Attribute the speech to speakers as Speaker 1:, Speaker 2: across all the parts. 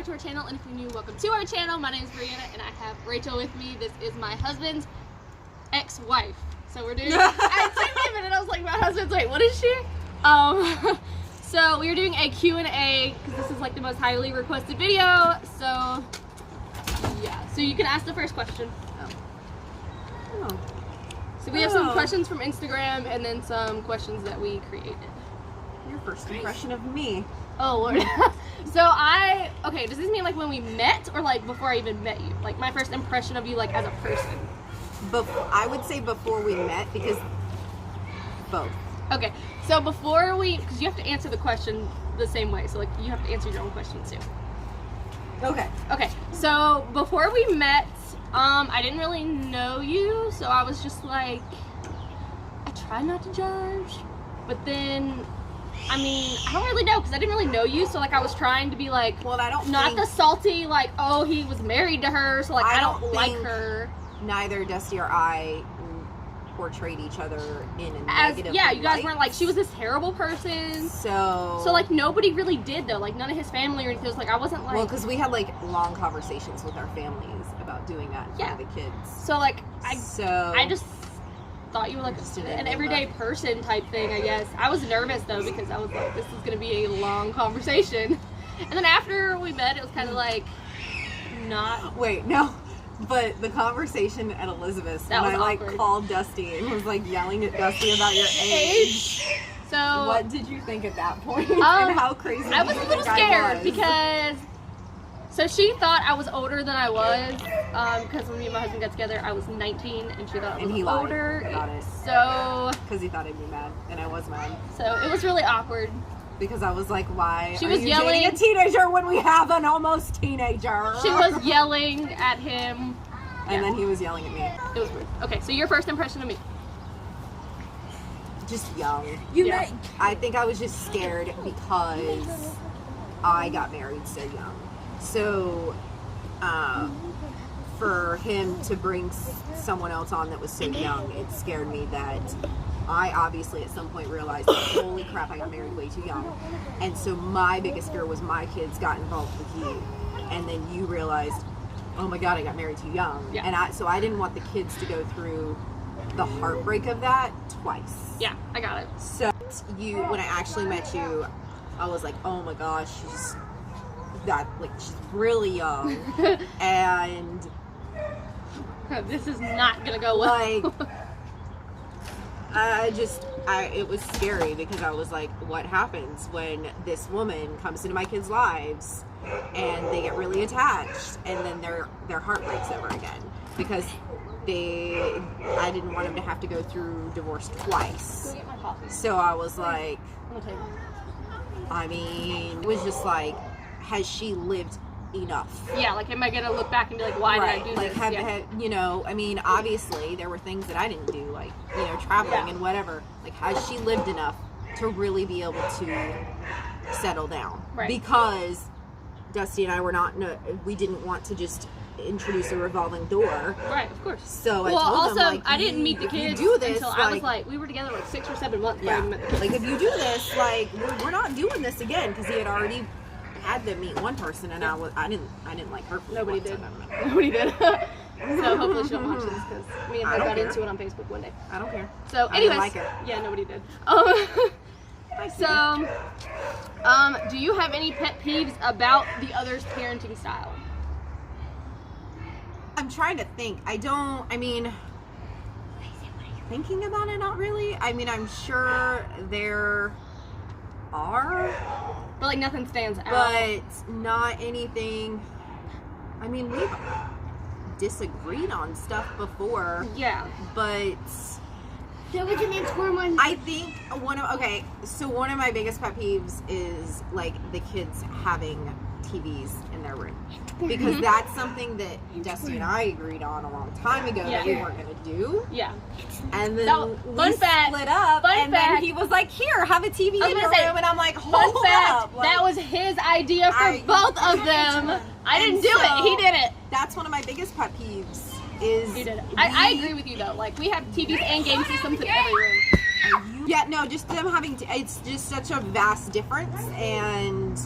Speaker 1: to our channel, and if you're new, welcome to our channel. My name is Brianna, and I have Rachel with me. This is my husband's ex-wife. So we're doing, I said a minute, I was like, my husband's, wait, what is she? So we are doing a Q&A, because this is like the most highly requested video, so yeah. So you can ask the first question. So we have some questions from Instagram, and then some questions that we created.
Speaker 2: Your first impression of me.
Speaker 1: Oh, Lord. So okay, does this mean like when we met, or like before I even met you? Like my first impression of you, like as a person?
Speaker 2: I would say before we met, because both.
Speaker 1: Okay, so before because you have to answer the question the same way, so like you have to answer your own question too.
Speaker 2: Okay.
Speaker 1: Okay, so before we met, I didn't really know you, so I was just like, I tried not to judge, but then, I mean, I don't really know, because I didn't really know you, so like I was trying to be like,
Speaker 2: well, I don't
Speaker 1: not the salty, like, oh, he was married to her, so like I don't like her.
Speaker 2: Neither Dusty or I portrayed each other in a negative
Speaker 1: yeah, you guys
Speaker 2: light.
Speaker 1: weren't like, she was this terrible person.
Speaker 2: So
Speaker 1: like nobody really did though, like none of his family or anything. It was like I wasn't like,
Speaker 2: well, because we had like long conversations with our families about doing that for the kids.
Speaker 1: So like I just thought you were like an everyday person type thing, I guess. I was nervous though, because I was like, this is gonna be a long conversation. And then after we met, it was kind of like not.
Speaker 2: Wait, no. But the conversation at Elizabeth's,
Speaker 1: that
Speaker 2: when I like
Speaker 1: awkward.
Speaker 2: called Dusty and was like yelling at Dusty about your age.
Speaker 1: So
Speaker 2: what did you think at that point? And how crazy?
Speaker 1: I was a little scared because so she thought I was older than I was, because when me and my husband got together, I was 19 and she thought I was older.
Speaker 2: About it.
Speaker 1: So
Speaker 2: because he thought I'd be mad, and I was mad.
Speaker 1: So it was really awkward.
Speaker 2: Because I was like, why
Speaker 1: she
Speaker 2: are
Speaker 1: was
Speaker 2: you
Speaker 1: yelling
Speaker 2: dating a teenager when we have an almost teenager?
Speaker 1: She was yelling at him.
Speaker 2: And then he was yelling at me.
Speaker 1: It was weird. Okay, so your first impression of me?
Speaker 2: Just young.
Speaker 1: Yeah.
Speaker 2: I think I was just scared because I got married so young. So, for him to bring someone else on that was so young, it scared me that I obviously at some point realized, holy crap, I got married way too young. And so my biggest fear was my kids got involved with you. And then you realized, oh my God, I got married too young.
Speaker 1: Yeah.
Speaker 2: And so I didn't want the kids to go through the heartbreak of that twice.
Speaker 1: Yeah, I got it.
Speaker 2: So when I actually met you, I was like, oh my gosh, she's really young. And
Speaker 1: this is not gonna go well.
Speaker 2: Like, it was scary, because I was like, what happens when this woman comes into my kids' lives and they get really attached, and then their heart breaks over again, because I didn't want them to have to go through divorce twice.
Speaker 1: Go get my coffee.
Speaker 2: So I was like,
Speaker 1: Okay.
Speaker 2: I mean, it was just like, has she lived enough?
Speaker 1: Yeah, like, am I gonna look back and be like, why did I do
Speaker 2: like,
Speaker 1: this?
Speaker 2: you know, I mean, obviously there were things that I didn't do, like, you know, traveling and whatever. Like, has she lived enough to really be able to settle down?
Speaker 1: Right.
Speaker 2: Because Dusty and I we didn't want to just introduce a revolving door.
Speaker 1: Right, of course.
Speaker 2: So I told them, like,
Speaker 1: I didn't meet the kids until I was like, we were together like 6 or 7 months.
Speaker 2: Yeah.
Speaker 1: Met the kids.
Speaker 2: Like, if you do this, like, we're not doing this again, because he had already had them meet one person, and I didn't like her.
Speaker 1: Nobody did. Nobody did. So hopefully she don't watch this, because me and her got into it on Facebook one day.
Speaker 2: I don't care.
Speaker 1: So
Speaker 2: I
Speaker 1: anyways,
Speaker 2: didn't like it.
Speaker 1: Yeah, nobody did. Do you have any pet peeves about the other's parenting style?
Speaker 2: I'm trying to think. Thinking about it, not really. I mean, I'm sure there are,
Speaker 1: But like nothing stands out.
Speaker 2: but not anything. I mean, we've disagreed on stuff before.
Speaker 1: Yeah.
Speaker 2: But I think one of my biggest pet peeves is like the kids having TVs in their room, because that's something that Dusty and I agreed on a long time ago that we weren't going to do.
Speaker 1: Yeah.
Speaker 2: And then
Speaker 1: we
Speaker 2: split up, and then he was like, "Here, have a TV in your room," and I'm like, "Hold up!" Like,
Speaker 1: that was his idea for both of them. I didn't do it. He did it.
Speaker 2: That's one of my biggest pet peeves. He
Speaker 1: did it. I agree with you though. Like, we have TVs and game systems in every room.
Speaker 2: Yeah, no, just them having. It's just such a vast difference, and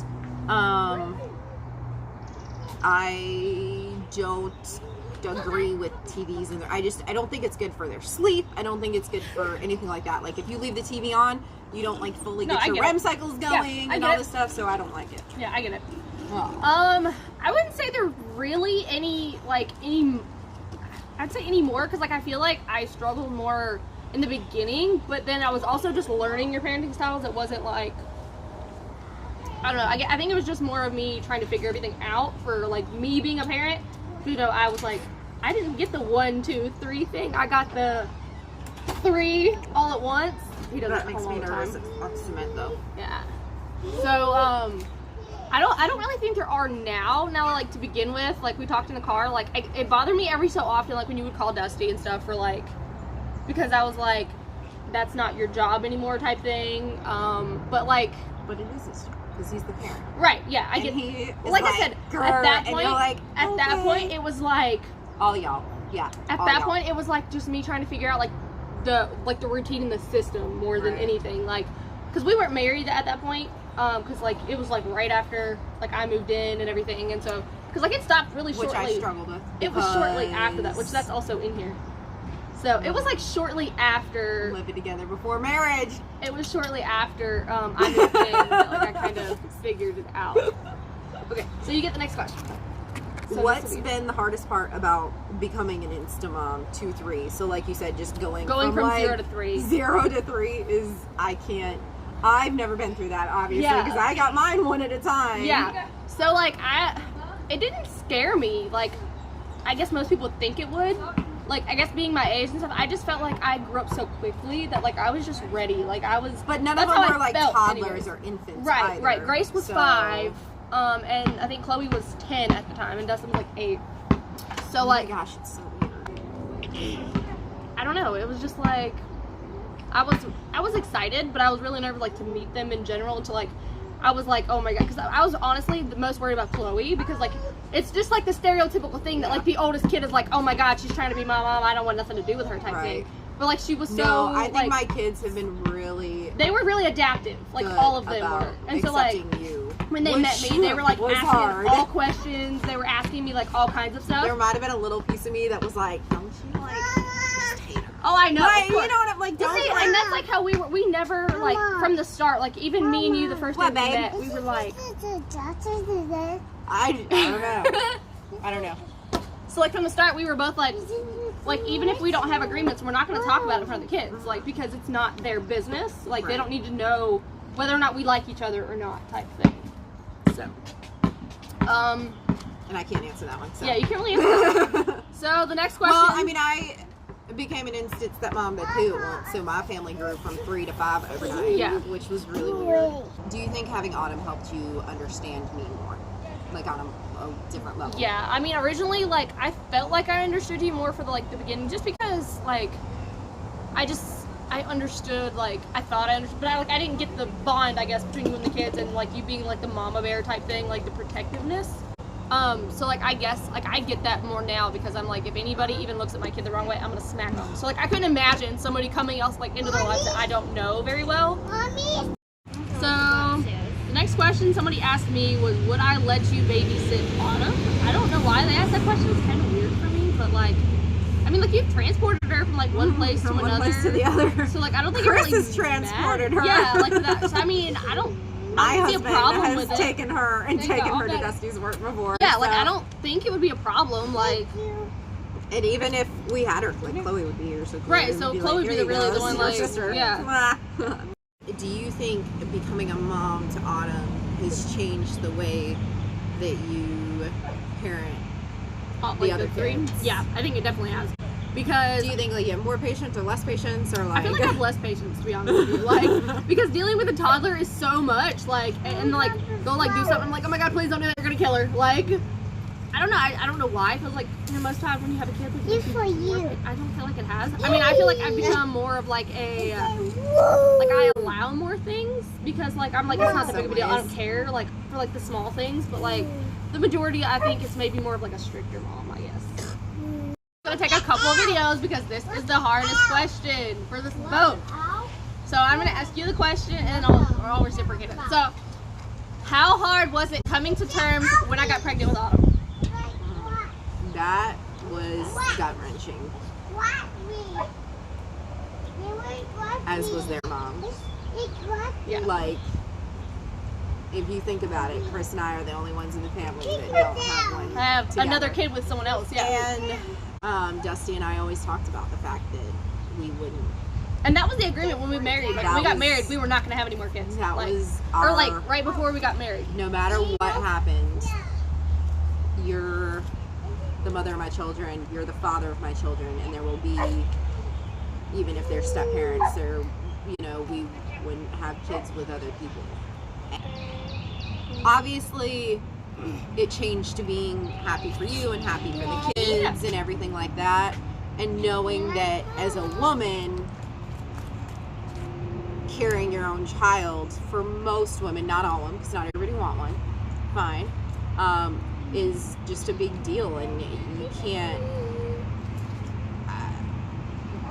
Speaker 2: I don't agree with TVs, and I don't think it's good for their sleep. I don't think it's good for anything like that. Like if you leave the TV on, you don't like fully get your REM cycles going and all this stuff. So I don't like it.
Speaker 1: Yeah, I get it.
Speaker 2: Oh.
Speaker 1: I wouldn't say there really any I'd say any more, because like I feel like I struggled more in the beginning, but then I was also just learning your parenting styles. It wasn't like, I don't know, I think it was just more of me trying to figure everything out for like me being a parent. You know, I was like, I didn't get the 1, 2, 3 thing. I got the 3 all at once. He does
Speaker 2: that makes me nervous on cement though.
Speaker 1: Yeah. So I don't really think there are now like to begin with. Like we talked in the car, like it bothered me every so often, like when you would call Dusty and stuff for like, because I was like, that's not your job anymore type thing. But
Speaker 2: it is his job because he's the parent.
Speaker 1: Right. Yeah. I get. Like I said, at that point, that point, it was like
Speaker 2: all y'all. Yeah.
Speaker 1: At that point, it was like just me trying to figure out like the routine in the system more than anything. Like, because we weren't married at that point. Because like it was like right after like I moved in and everything, and so because like it stopped really shortly.
Speaker 2: Which I struggled with.
Speaker 1: It was shortly after that, which that's also in here. So it was like shortly after
Speaker 2: living together before marriage.
Speaker 1: It was shortly after I moved in that like I kind of figured it out. Okay, so you get the next question. So
Speaker 2: what's been the hardest part about becoming an Instamom 2-3? So like you said, just going from like
Speaker 1: 0 to 3.
Speaker 2: 0 to 3 is I've never been through that, obviously, because I got mine 1 at a time.
Speaker 1: Yeah. So like it didn't scare me. Like I guess most people think it would. Like I guess being my age and stuff, I just felt like I grew up so quickly that like I was just ready. Like I was.
Speaker 2: But none of them were like toddlers or infants.
Speaker 1: Right.
Speaker 2: Either.
Speaker 1: Right. Grace was 5, and I think Chloe was 10 at the time, and Dustin was like 8. So like,
Speaker 2: oh my gosh, it's so weird.
Speaker 1: I don't know. It was just like. I was excited, but I was really nervous like to meet them in general. Until like I was like, oh my god, because I was honestly the most worried about Chloe, because like it's just like the stereotypical thing that like the oldest kid is like, oh my god, she's trying to be my mom, I don't want nothing to do with her type thing. But like she was so.
Speaker 2: No, I think
Speaker 1: like,
Speaker 2: my kids have been really.
Speaker 1: They were really adaptive, like all of them were, and so like when they met me, they were like asking all questions. They were asking me like all kinds of stuff.
Speaker 2: There might have been a little piece of me that was like, don't you like?
Speaker 1: Oh, I know.
Speaker 2: Like, you know what I'm like? Don't
Speaker 1: and that's like how we were. We never like from the start. Like even me and you, the first time we met, we were like.
Speaker 2: I don't know. I don't know.
Speaker 1: So like from the start, we were both like even if we don't have agreements, we're not going to talk about it in front of the kids, like because it's not their business. Like they don't need to know whether or not we like each other or not, type thing. So,
Speaker 2: and I can't answer that one. So.
Speaker 1: Yeah, you can't really answer that. So the next question.
Speaker 2: Well, I mean, I became an instant stepmom at 2 at once, so my family grew from 3 to 5 overnight.
Speaker 1: Yeah,
Speaker 2: which was really weird. Do you think having Autumn helped you understand me more, like on a different level?
Speaker 1: Yeah, I mean, originally, like I felt like I understood you more for the beginning, just because like I understood, like I thought I understood, but I didn't get the bond, I guess, between you and the kids, and like you being like the mama bear type thing, like the protectiveness. So like I guess like I get that more now, because I'm like, if anybody even looks at my kid the wrong way, I'm gonna smack them. So like I couldn't imagine somebody coming else like into their lives that I don't know very well. Mommy. So the next question somebody asked me was, would I let you babysit Autumn? I don't know why they asked that question. It's kind of weird for me, but like, I mean, like you've transported her from like one place to another.
Speaker 2: One place to the other.
Speaker 1: So like I don't think
Speaker 2: Chris
Speaker 1: it really
Speaker 2: has transported her.
Speaker 1: Yeah, like that. So, I mean, I don't
Speaker 2: My
Speaker 1: see a
Speaker 2: husband
Speaker 1: problem
Speaker 2: has
Speaker 1: with it.
Speaker 2: taken her and taken her to Dusty's work before.
Speaker 1: Yeah, like I don't think it would be a problem. Like,
Speaker 2: and even if we had her, like Chloe would be here, so Chloe
Speaker 1: would be really the one, like,
Speaker 2: sister.
Speaker 1: Yeah.
Speaker 2: Do you think becoming a mom to Autumn has changed the way that you parent the other kids?
Speaker 1: Yeah, I think it definitely has. Because
Speaker 2: do you think like you have more patience or less patience, or like?
Speaker 1: I feel like I have less patience, to be honest with you. Like, because dealing with a toddler is so much. Like, and like they'll like do something. I'm like, oh my god, please don't do that. You're gonna kill her. Like, I don't know. I don't know why. It feels like most times when you have a kid,
Speaker 3: Good for you.
Speaker 1: I don't feel like it has. I mean, I feel like I've become more of like a like I allow more things, because like I'm like, it's not that big of a deal. I don't care like for like the small things, but like the majority, I think it's maybe more of like a stricter mom, I guess. I'm gonna take a couple of videos because this is the hardest question for this vote. So I'm gonna ask you the question and I'll reciprocate it. So, how hard was it coming to terms when I got pregnant with Autumn?
Speaker 2: that was gut-wrenching. As was their mom.
Speaker 1: Yeah.
Speaker 2: Like, if you think about it, Chris and I are the only ones in the family that don't have one
Speaker 1: Have
Speaker 2: together.
Speaker 1: another kid with someone else, yeah.
Speaker 2: And Dusty and I always talked about the fact that we wouldn't.
Speaker 1: And that was the agreement when we married. Like, when we got married, we were not going to have any more kids.
Speaker 2: That
Speaker 1: like,
Speaker 2: was
Speaker 1: or like right before we got married.
Speaker 2: No matter what happened, you're the mother of my children, you're the father of my children, and there will be, even if they're step parents, or, you know, we wouldn't have kids with other people. Obviously, it changed to being happy for you and happy for the kids and everything like that. And knowing that as a woman, carrying your own child, for most women, not all of them, because not everybody want one, fine, is just a big deal. And you can't,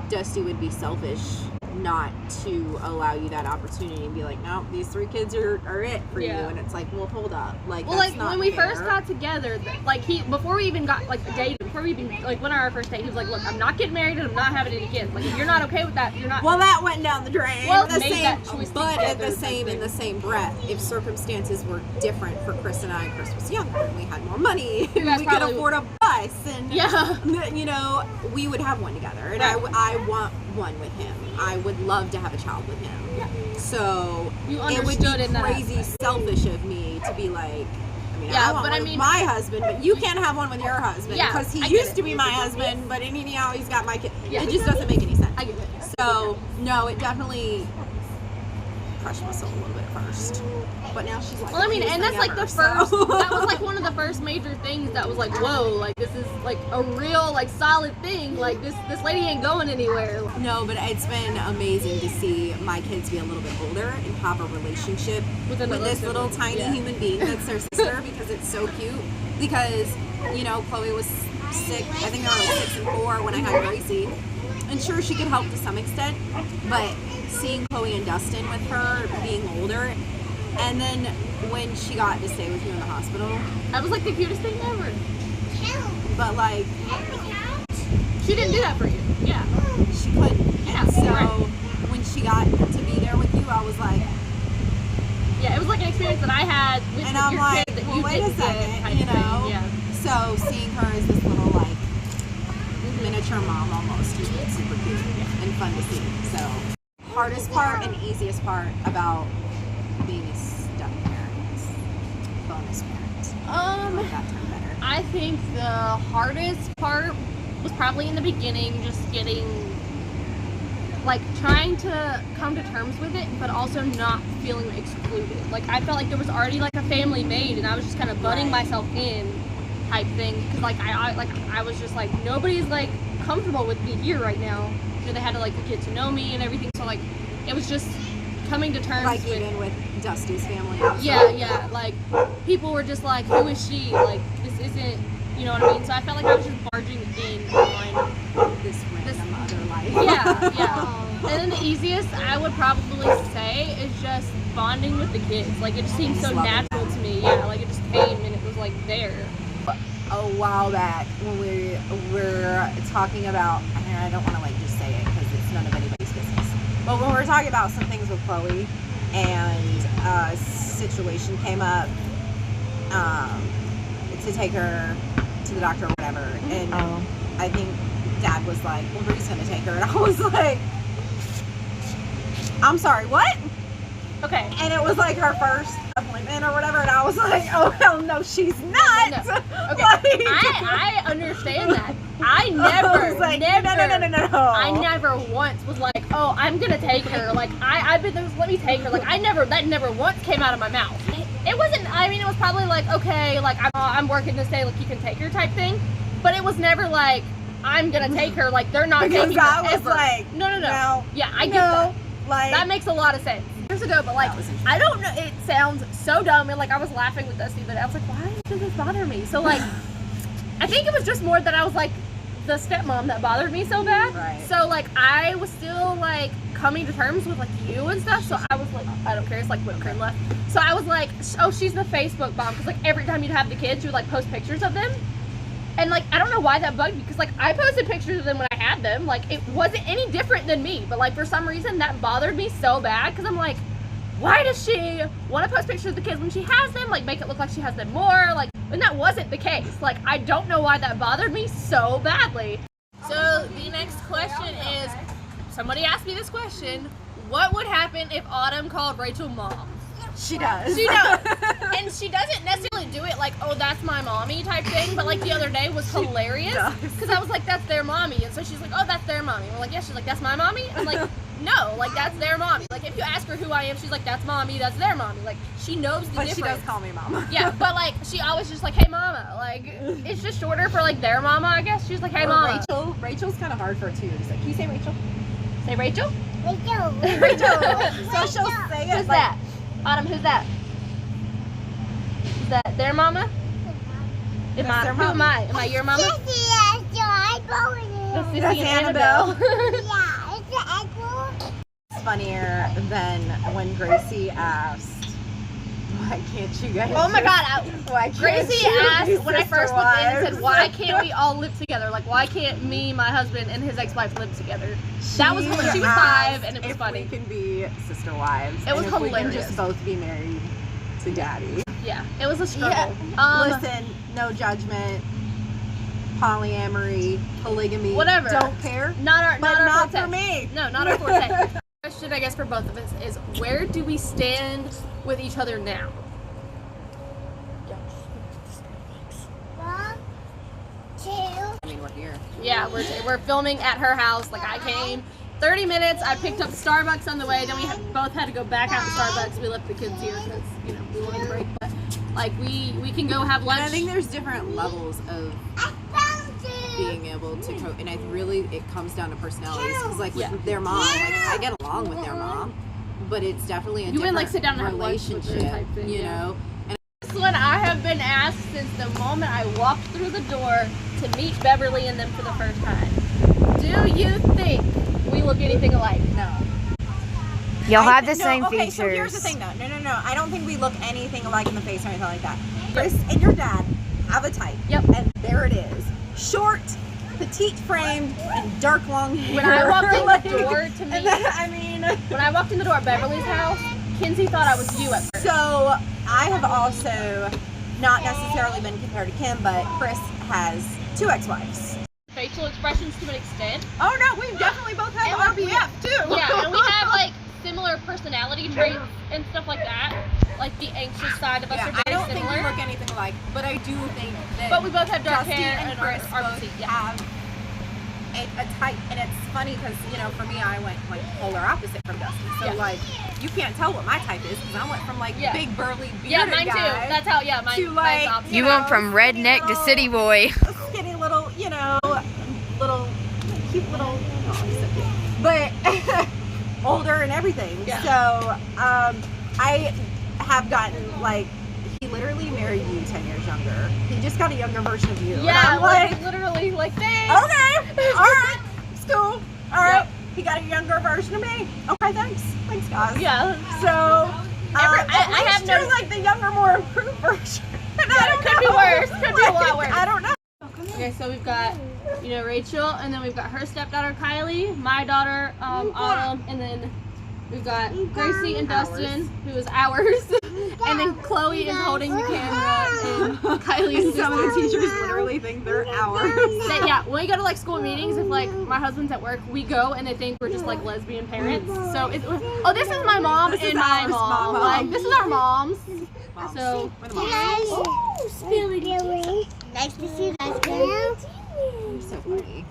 Speaker 2: Dusty would be selfish not to allow you that opportunity and be like, no, these 3 kids are it for you. And it's like, well, hold up. Like,
Speaker 1: well,
Speaker 2: that's
Speaker 1: like,
Speaker 2: not
Speaker 1: when we
Speaker 2: fair.
Speaker 1: first got together, like, before we even got, like, dated, before we even, like, went on our first date, he was like, look, I'm not getting married and I'm not having any kids. Like, if you're not okay with that, you're not.
Speaker 2: Well, that went down the drain.
Speaker 1: Well,
Speaker 2: the
Speaker 1: made
Speaker 2: same,
Speaker 1: that choice
Speaker 2: but at the
Speaker 1: together,
Speaker 2: in the same breath, if circumstances were different for Chris and I, Chris was younger and we had more money,
Speaker 1: You guys
Speaker 2: we could
Speaker 1: probably
Speaker 2: afford a bus, and you know, we would have one together. And I want one with him. I would love to have a child with him. So it would be crazy selfish of me to be like, I mean, I want one with my husband, but you can't have one with your husband because he used to be my husband, but now he's got my kid. It just doesn't make any sense.
Speaker 1: I get it.
Speaker 2: So no, it definitely crushed my soul a little bit at first, but now she's like,
Speaker 1: well, I mean, and that's like the first, that was like one of the first major things that was like, whoa, like this is like a real, like, solid thing. Like this lady ain't going anywhere.
Speaker 2: No, but it's been amazing to see my kids be a little bit older and have a relationship with this little tiny human being that's their sister, because it's so cute. Because, you know, Chloe was sick, I think they were like 6 and 4 when I had Gracie, and sure, she could help to some extent, but seeing Chloe and Dustin with her being older, and then when she got to stay with you in the hospital,
Speaker 1: that was like the cutest thing ever.
Speaker 2: But like,
Speaker 1: she didn't do that for you. Yeah,
Speaker 2: she couldn't. And so when she got to be there with you, I was like,
Speaker 1: yeah, it was like an experience that I had with
Speaker 2: and I'm
Speaker 1: your
Speaker 2: like,
Speaker 1: kid that
Speaker 2: well,
Speaker 1: you
Speaker 2: wait a
Speaker 1: didn't
Speaker 2: second,
Speaker 1: get,
Speaker 2: you know.
Speaker 1: Yeah.
Speaker 2: So seeing her as this little like miniature mom almost has been super cute and fun to see. So hardest part and easiest part about being a step parent, bonus parent. I like that term better.
Speaker 1: I think the hardest part was probably in the beginning, just getting, like, trying to come to terms with it, but also not feeling excluded. Like, I felt like there was already like a family made, and I was just kind of butting myself in, type thing. Because like I was just like, nobody's like comfortable with me here right now. You know, they had to like get to know me and everything. So like, it was just coming to terms
Speaker 2: like
Speaker 1: with,
Speaker 2: even with Dusty's family. Also.
Speaker 1: Yeah. Like, people were just like, who is she? Like, this isn't, you know what I mean? So I felt like I was just barging in on
Speaker 2: this random other life.
Speaker 1: Yeah. And then the easiest I would probably say is just bonding with the kids. Like, it just seemed so natural to me. Yeah, like it just came and it was like there.
Speaker 2: A while back when we were talking about, and I don't want to like just say it because it's none of anybody's business, but when we were talking about some things with Chloe and a situation came up to take her to the doctor or whatever, and I think Dad was like, well, Bree's gonna take her, and I was like, I'm sorry, what?
Speaker 1: Okay.
Speaker 2: And it was like her first appointment or whatever, and I was like, oh hell no, she's not.
Speaker 1: No. Okay.
Speaker 2: Like,
Speaker 1: I understand that. I never,
Speaker 2: like,
Speaker 1: never,
Speaker 2: no.
Speaker 1: I never once was like, oh, I'm gonna take her. Like, I've been there, let me take her. Like, that never once came out of my mouth. It wasn't, I mean, it was probably like, okay, like, I'm working this day, like, you can take her type thing. But it was never like, I'm gonna take her, like, they're not taking her
Speaker 2: I was
Speaker 1: ever.
Speaker 2: like,
Speaker 1: no. Yeah, I get
Speaker 2: no,
Speaker 1: that.
Speaker 2: like,
Speaker 1: That makes a lot of sense. Years ago, but like, I don't know, it sounds so dumb, and like, I was laughing with Dusty, but I was like, why does this bother me? So like, I think it was just more that I was like, the stepmom that bothered me so bad.
Speaker 2: Right.
Speaker 1: So like, I was still like coming to terms with like you and stuff, so I was like, I don't care, it's like whipped cream left. So I was like, oh, she's the Facebook mom, because like every time you'd have the kids, you would like post pictures of them. And like, I don't know why that bugged me, because like I posted pictures of them when I had them. Like, it wasn't any different than me, but like for some reason that bothered me so bad, because I'm like, why does she want to post pictures of the kids when she has them? Like, make it look like she has them more. Like, and that wasn't the case. Like, I don't know why that bothered me so badly. So the next question is, somebody asked me this question: what would happen if Autumn called Rachel mom?
Speaker 2: She does.
Speaker 1: She does. And she doesn't necessarily do it like, oh, that's my mommy type thing, but like the other day was hilarious because I was like, that's their mommy. And so she's like, oh, that's their mommy. And we're like, yeah. She's like, that's my mommy? I'm like, no, like that's their mommy. Like if you ask her who I am, she's like, that's mommy, that's their mommy. Like she knows the difference.
Speaker 2: But she does call me mama.
Speaker 1: Yeah, but like she always just like, hey mama. Like it's just shorter for like their mama, I guess. She's like, hey mama.
Speaker 2: Rachel's kind of hard for her too. Just like, can you say Rachel?
Speaker 1: Say Rachel?
Speaker 2: Rachel. So she'll say it.
Speaker 1: Who's that? Autumn, who's that? Is that their mama? Who am I? Am I your mama? That's Sissy and Annabelle.
Speaker 2: It's funnier than when Gracie asked, why can't you guys?
Speaker 1: Oh my God! Gracie asked when I first looked in and said, why can't we all live together? Like, why can't me, my husband, and his ex-wife live together? That was when she was 5, and it was funny.
Speaker 2: We can be sister wives.
Speaker 1: It was hilarious.
Speaker 2: We can just both be married to daddy.
Speaker 1: Yeah, it was a struggle.
Speaker 2: Yeah. Listen, no judgment. Polyamory, polygamy,
Speaker 1: whatever.
Speaker 2: Don't care.
Speaker 1: Not
Speaker 2: for me.
Speaker 1: No, not our forte. Question, I guess, for both of us is, where do we stand with each other now?
Speaker 2: I mean, we're here.
Speaker 1: Yeah, we're filming at her house. Like, I came 30 minutes. I picked up Starbucks on the way. Then we both had to go back out to Starbucks. We left the kids here because, you know, we wanted a break. But like, we can go have lunch.
Speaker 2: And I think there's different levels of being able to cope, and it comes down to personalities. Because like with their mom, like I get along with their mom, but it's definitely a different
Speaker 1: like sit down and have lunch with her
Speaker 2: relationship,
Speaker 1: type thing,
Speaker 2: you know. And
Speaker 1: this one I have been asked since the moment I walked through the door to meet Beverly and them for the first time. Do you think we look anything alike?
Speaker 2: no.
Speaker 3: Y'all have the same
Speaker 2: okay,
Speaker 3: features.
Speaker 2: So here's the thing though. No. I don't think we look anything alike in the face or anything like that. Chris and your dad have a type.
Speaker 1: Yep.
Speaker 2: And there it is. Short, petite framed, and dark long hair.
Speaker 1: When I walked in the door to meet,
Speaker 2: when
Speaker 1: I walked in the door at Beverly's house, Kinsey thought I was you at first.
Speaker 2: So I have also not necessarily been compared to Kim, but Chris has 2 ex-wives.
Speaker 1: Facial expressions to an extent.
Speaker 2: Oh no, we definitely both have RBF too.
Speaker 1: Yeah, and we have like similar personality traits and stuff like that. Like the anxious side of us are very
Speaker 2: I don't
Speaker 1: similar.
Speaker 2: think we look anything alike, but I do think that.
Speaker 1: But we both have dark
Speaker 2: Justin
Speaker 1: hair
Speaker 2: and Chris both have a type, and it's funny because for me, I went like polar opposite from Justin. So like, you can't tell what my type is because I went from like big burly bearded
Speaker 1: mine
Speaker 2: guy
Speaker 1: too. That's how mine.
Speaker 2: to like
Speaker 1: mine's
Speaker 3: You went from redneck to city boy.
Speaker 2: Skinny little, little cute little, but older and everything.
Speaker 1: Yeah.
Speaker 2: So I have gotten like. He literally married you 10 years younger. He just got a younger version of you.
Speaker 1: Yeah,
Speaker 2: and I'm
Speaker 1: literally like thanks.
Speaker 2: Okay, all right, it's cool. All right, he got a younger version of me. Okay, thanks, guys.
Speaker 1: Yeah.
Speaker 2: So
Speaker 1: I have
Speaker 2: you're like the younger, more improved version.
Speaker 1: Yeah, it could be worse. Could be a lot worse.
Speaker 2: I don't know.
Speaker 1: Okay, so we've got Rachel, and then we've got her stepdaughter Kylie, my daughter Autumn, and then we've got Gracie and Dustin, who is ours, and then Chloe is holding the camera, and Kylie's
Speaker 2: Some of the teachers literally think they're ours.
Speaker 1: Yeah, when we go to like school meetings, if like my husband's at work, we go and they think we're just like lesbian parents. So this is my mom and my mom. Like this is our moms. So
Speaker 2: we're the moms.
Speaker 4: Nice to see you guys.
Speaker 2: You're so funny.